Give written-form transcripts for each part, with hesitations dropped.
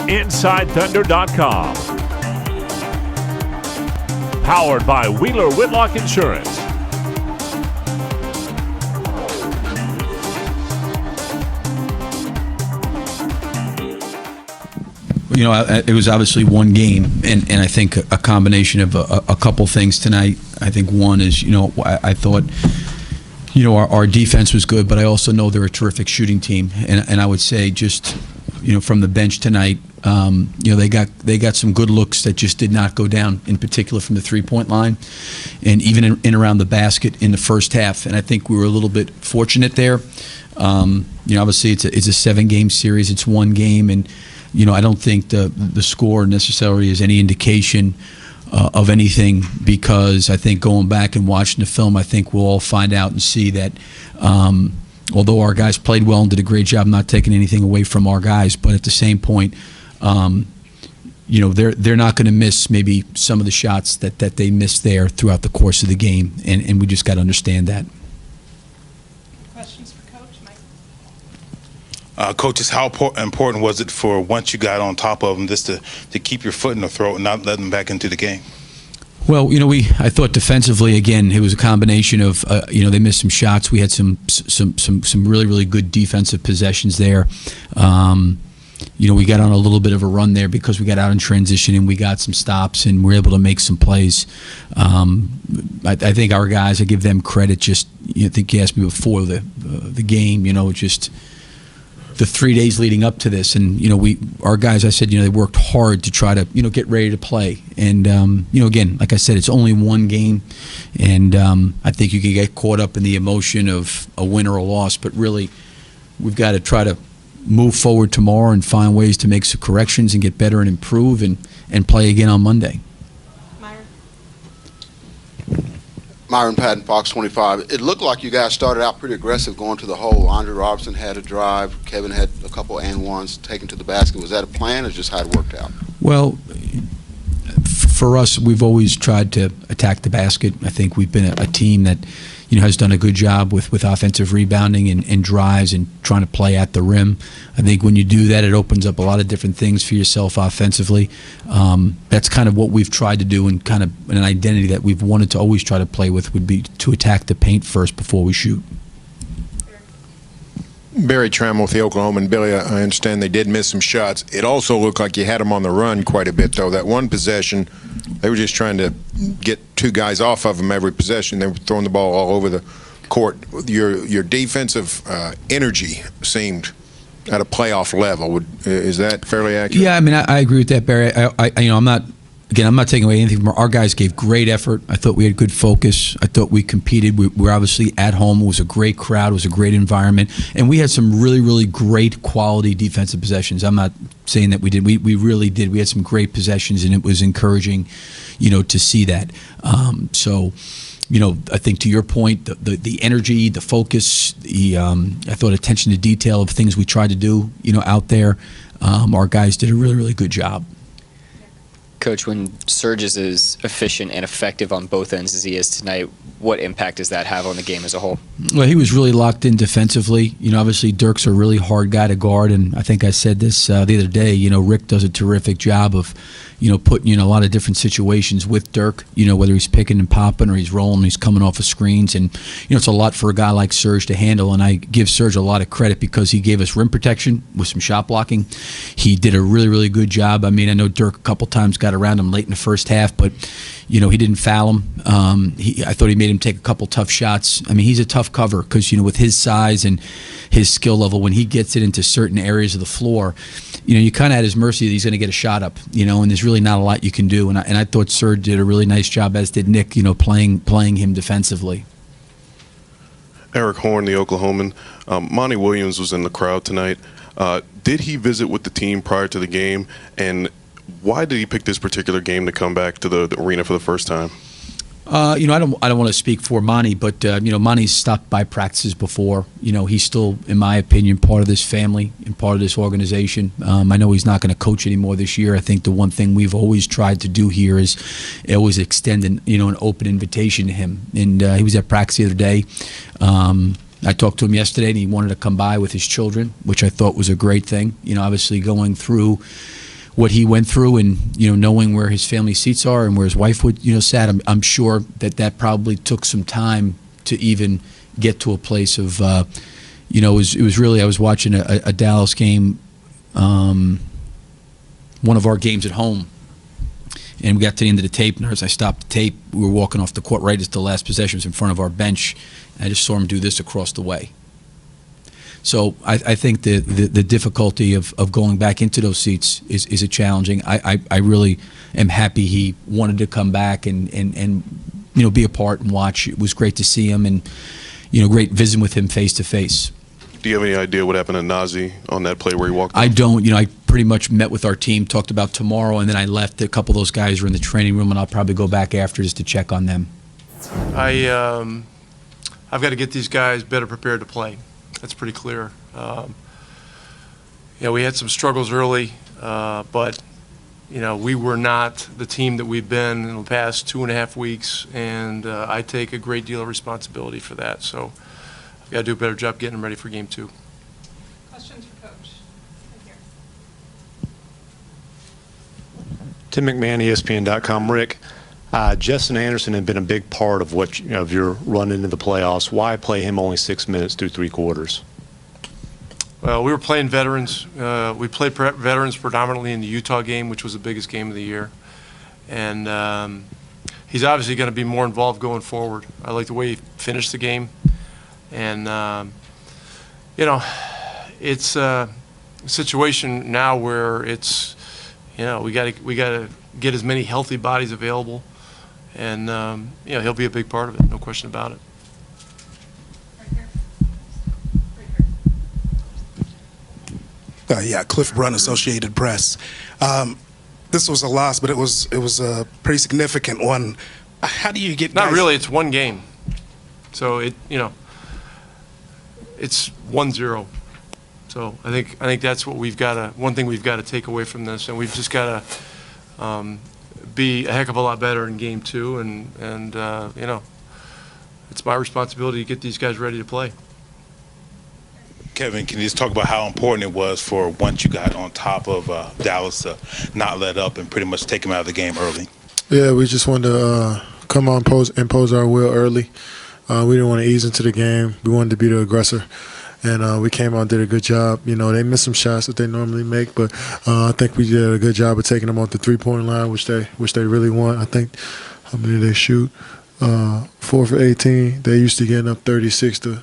InsideThunder.com. Powered by Wheeler Whitlock Insurance. You know, it was obviously one game, and I think a combination of a couple things tonight. I think one is, you know, I thought, you know, our defense was good, but I also know they're a terrific shooting team, and I would say just, you know, from the bench tonight, you know, they got some good looks that just did not go down, in particular from the three-point line, and even in around the basket in the first half. And I think we were a little bit fortunate there. You know, obviously it's a 7-game series, it's one game, and you know, I don't think the score necessarily is any indication of anything, because I think going back and watching the film, I think we'll all find out and see that although our guys played well and did a great job, not taking anything away from our guys, but at the same point, you know, they're not going to miss maybe some of the shots that they missed there throughout the course of the game, and we just got to understand that. Questions for Coach Mike? Coaches, how important was it for, once you got on top of them, just to keep your foot in the throat and not let them back into the game? Well, you know, I thought defensively, again, it was a combination of, you know, they missed some shots. We had some really, really good defensive possessions there. You know, we got on a little bit of a run there because we got out in transition and we got some stops and we were able to make some plays. I think our guys, I give them credit. Just, I think you asked me before the game, you know, just the 3 days leading up to this, and you know, our guys, I said, you know, they worked hard to try to, you know, get ready to play, and you know, again, like I said, it's only one game, and I think you can get caught up in the emotion of a win or a loss, but really, we've got to try to move forward tomorrow and find ways to make some corrections and get better and improve and play again on Monday. Myron Patton, Fox 25. It looked like you guys started out pretty aggressive going to the hole. Andre Robertson had a drive. Kevin had a couple and ones taken to the basket. Was that a plan or just how it worked out? Well, for us, we've always tried to attack the basket. I think we've been a team that, you know, has done a good job with offensive rebounding and drives and trying to play at the rim. I think when you do that, it opens up a lot of different things for yourself offensively. That's kind of what we've tried to do, and kind of an identity that we've wanted to always try to play with would be to attack the paint first before we shoot. Barry Trammell with the Oklahoma, and Billy, I understand they did miss some shots. It also looked like you had them on the run quite a bit, though. That one possession, they were just trying to get two guys off of them every possession. They were throwing the ball all over the court. Your defensive energy seemed at a playoff level. Is that fairly accurate? Yeah, I mean, I agree with that, Barry. You know, I'm not taking away anything from our guys. Gave great effort. I thought we had good focus. I thought we competed. We were obviously at home. It was a great crowd. It was a great environment, and we had some really, really great quality defensive possessions. I'm not saying that we did. We really did. We had some great possessions, and it was encouraging, you know, to see that. So, you know, I think to your point, the energy, the focus, I thought attention to detail of things we tried to do, you know, out there. Our guys did a really, really good job. Coach, when Serge is as efficient and effective on both ends as he is tonight, what impact does that have on the game as a whole? Well, he was really locked in defensively. You know, obviously Dirk's a really hard guy to guard, and I think I said this the other day, you know, Rick does a terrific job of, you know, putting you in a lot of different situations with Dirk, you know, whether he's picking and popping or he's rolling, he's coming off of screens. And, you know, it's a lot for a guy like Serge to handle. And I give Serge a lot of credit because he gave us rim protection with some shot blocking. He did a really, really good job. I mean, I know Dirk a couple times got around him late in the first half, but, you know, he didn't foul him. I thought he made him take a couple tough shots. I mean, he's a tough cover because, you know, with his size and his skill level, when he gets it into certain areas of the floor, you know, you kind of at his mercy that he's going to get a shot up, you know, and there's really not a lot you can do. And I thought Serge did a really nice job, as did Nick, you know, playing him defensively. Eric Horn, the Oklahoman. Monty Williams was in the crowd tonight. Did he visit with the team prior to the game? And why did he pick this particular game to come back to the arena for the first time? You know, I don't want to speak for Monty, but you know, Monty's stopped by practices before. You know, he's still, in my opinion, part of this family and part of this organization. I know he's not going to coach anymore this year. I think the one thing we've always tried to do here is always extend an open invitation to him. And he was at practice the other day. I talked to him yesterday, and he wanted to come by with his children, which I thought was a great thing. You know, obviously going through what he went through, and knowing where his family seats are and where his wife would sat, I'm sure that probably took some time to even get to a place of it was really, I was watching a Dallas game, one of our games at home, and we got to the end of the tape, and as I stopped the tape, we were walking off the court right as the last possession was in front of our bench, and I just saw him do this across the way. So I think the difficulty of going back into those seats is a challenging. I really am happy he wanted to come back and be a part and watch. It was great to see him, and great visiting with him face to face. Do you have any idea what happened to Nazi on that play where he walked off? I don't. I pretty much met with our team, talked about tomorrow, and then I left. A couple of those guys were in the training room, and I'll probably go back after just to check on them. I've got to get these guys better prepared to play. That's pretty clear. We had some struggles early, but we were not the team that we've been in the past 2.5 weeks, and I take a great deal of responsibility for that. So I've got to do a better job getting them ready for game 2. Questions for Coach? Right here. Tim McMahon, ESPN.com. Rick, Justin Anderson had been a big part of of your run into the playoffs. Why play him only 6 minutes through 3 quarters? Well, we were playing veterans. We played veterans predominantly in the Utah game, which was the biggest game of the year. And he's obviously going to be more involved going forward. I like the way he finished the game. And, it's a situation now where it's, we got to get as many healthy bodies available. And, he'll be a big part of it, no question about it. Cliff Brunn, Associated Press. This was a loss, but it was a pretty significant one. How do you get? Not really. It's one game, so it's 1-0. So I think that's what one thing we've got to take away from this, and we've just got to be a heck of a lot better in game 2, and it's my responsibility to get these guys ready to play. Kevin, can you just talk about how important it was for once you got on top of Dallas to not let up and pretty much take them out of the game early? Yeah, we just wanted to come on, impose our will early. We didn't want to ease into the game. We wanted to be the aggressor. And we came out and did a good job. They missed some shots that they normally make, but I think we did a good job of taking them off the three-point line, which they really want. I think, how many did they shoot? 4 for 18. They used to getting up 36 to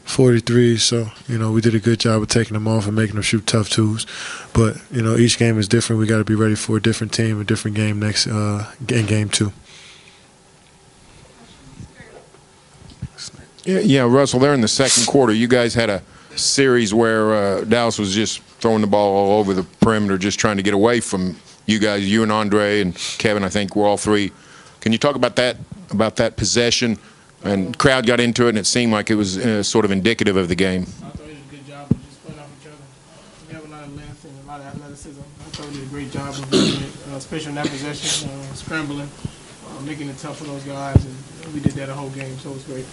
43, so we did a good job of taking them off and making them shoot tough twos. But each game is different. We got to be ready for a different team, a different game next in game 2. Yeah, Russell, there in the second quarter, you guys had a series where Dallas was just throwing the ball all over the perimeter, just trying to get away from you guys. You and Andre and Kevin, I think, were all three. Can you talk about that possession? And crowd got into it, and it seemed like it was sort of indicative of the game. I thought we did a good job of just playing off each other. We have a lot of length and a lot of athleticism. I thought we did a great job of doing it, especially in that possession, scrambling, making it tough for those guys, and we did that the whole game, so it was great.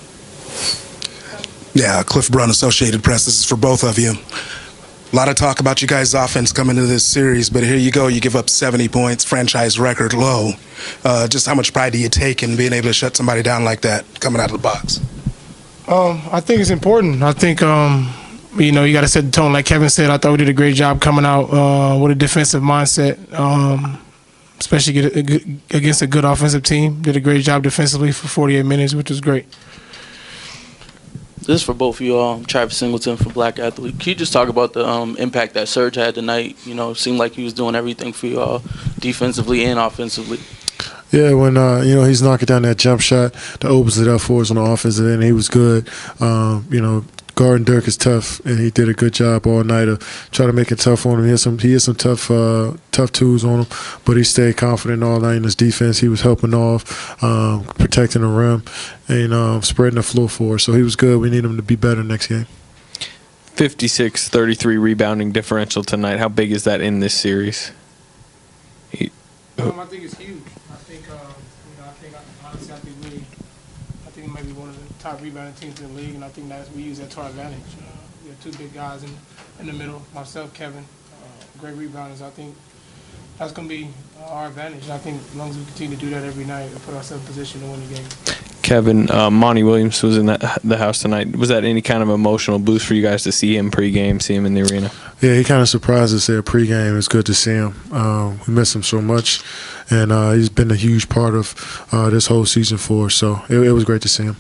Yeah, Cliff Brunn, Associated Press. This is for both of you. A lot of talk about you guys' offense coming into this series, but here you go. You give up 70 points, franchise record low. Just how much pride do you take in being able to shut somebody down like that coming out of the box? I think it's important. I think, you got to set the tone. Like Kevin said, I thought we did a great job coming out with a defensive mindset, especially against a good offensive team. Did a great job defensively for 48 minutes, which was great. This is for both of you all. Travis Singleton from Black Athlete. Can you just talk about the impact that Serge had tonight? It seemed like he was doing everything for you all, defensively and offensively. Yeah, when he's knocking down that jump shot that opens it up for us on the offensive end, he was good. Guarding Dirk is tough, and he did a good job all night of trying to make it tough on him. He had some tough twos on him, but he stayed confident all night in his defense. He was helping off, protecting the rim, and spreading the floor for us. So he was good. We need him to be better next game. 56-33 rebounding differential tonight. How big is that in this series? I think it's huge. I think we might be one of the top rebounding teams in the league, and I think we use that to our advantage. We have 2 big guys in the middle, myself, Kevin, great rebounders. I think that's going to be our advantage. I think as long as we continue to do that every night, we'll put ourselves in position to win the game. Kevin, Monty Williams was in the house tonight. Was that any kind of emotional boost for you guys to see him pregame, see him in the arena? Yeah, he kind of surprised us there pregame. It's good to see him. We miss him so much, and he's been a huge part of this whole season for us. So it was great to see him.